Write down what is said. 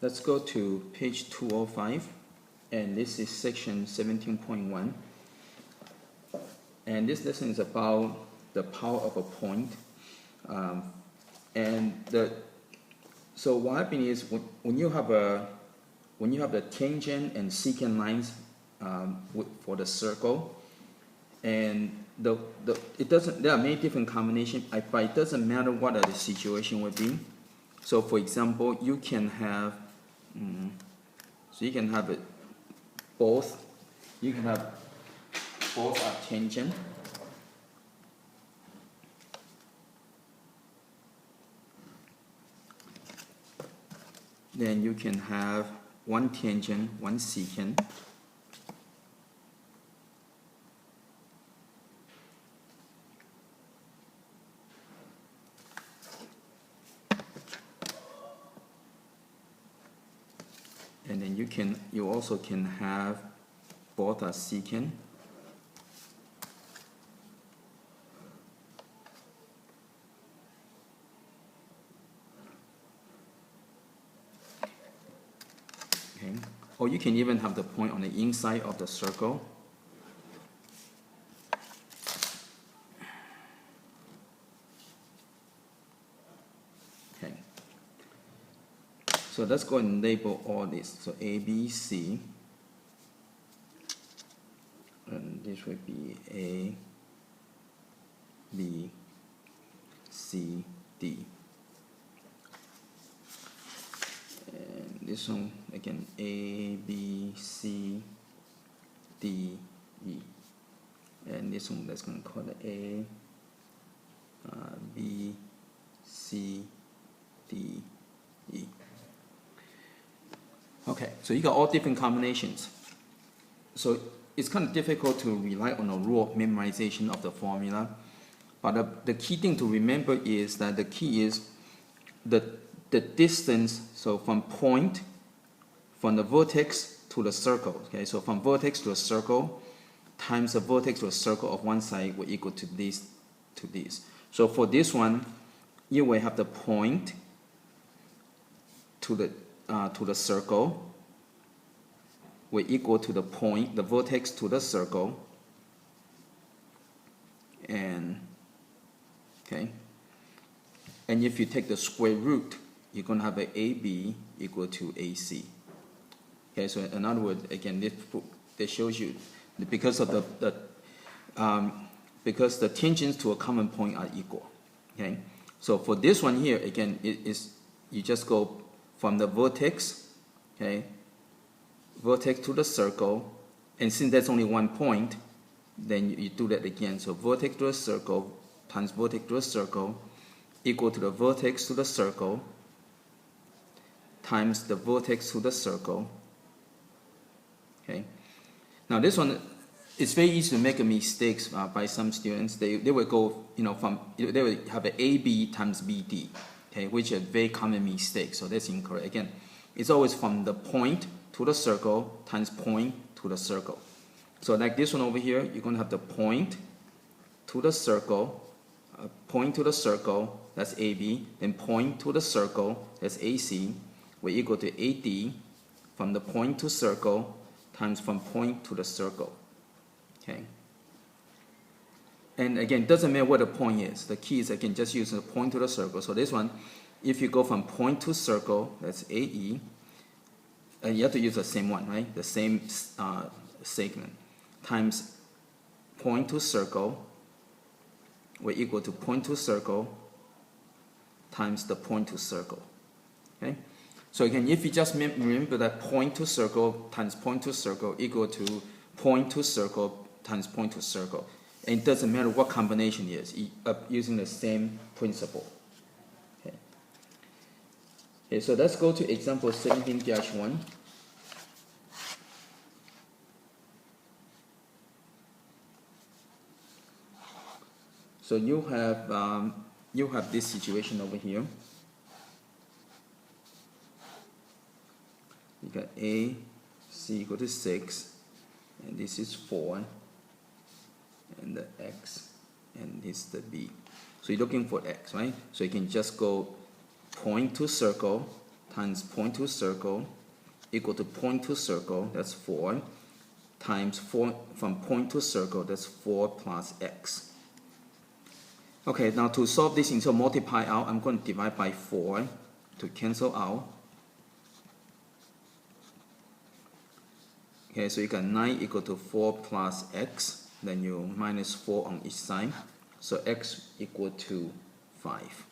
let's go to page 205, and this is section 17.1. And this lesson is about the power of a point. So what happens is when you have the tangent and secant lines for the circle, and there are many different combinations, but it doesn't matter what the situation would be. So for example, you can have it both. You can have both are tangent. Then you can have one tangent, one secant. And then you also can have both are secant. Okay. Or you can even have the point on the inside of the circle. Okay. So let's go and label all this. So A, B, C. And this would be A, B, C, D. And this one again, A, B, C, D, E. And this one, let's going to call it A, B, C, D, E. Okay, so you got all different combinations. So it's kind of difficult to rely on a rule of memorization of the formula. But the key thing to remember is that the key is the distance, so from the vertex to the circle. Okay, so from vertex to a circle times the vertex to a circle of one side will equal to this to this. So for this one, you will have the point to the circle will equal to the point, the vertex to the circle, and okay. And if you take the square root, you're going to have an AB equal to AC. Okay, so in other words, again, this shows you that because the tangents to a common point are equal. Okay, so for this one here, again, you just go from the vertex, okay, vertex to the circle, and since that's only one point, then you do that again. So vertex to a circle times vertex to a circle equal to the vertex to the circle times the vertex to the circle. Okay. Now this one, it's very easy to make a mistakes by some students. They will go, they will have an AB times BD, okay, which is a very common mistake. So that's incorrect. Again, it's always from the point to the circle times point to the circle. So like this one over here, you're going to have the point to the circle, that's AB, then point to the circle, that's AC, will equal to AD from the point to circle times from point to the circle. Okay. And again, it doesn't matter what the point is. The key is I can just use the point to the circle. So this one, if you go from point to circle, that's AE, and you have to use the same one, right? The same segment times point to circle will equal to point to circle times the point to circle. Okay. So again, if you just remember that point to circle times point to circle equal to point to circle times point to circle, and it doesn't matter what combination it is, using the same principle. Okay. Okay, so let's go to example 17-1. So you have this situation over here. You got A, C equal to 6, and this is 4, and the X, and this is the B. So you're looking for X, right? So you can just go point to circle times point to circle equal to point to circle, that's 4, times 4 from point to circle, that's 4 plus x. Okay, now to solve this into multiply out, I'm going to divide by 4 to cancel out. Okay, so you got 9 equal to 4 plus x, then you minus 4 on each side. So x equal to 5.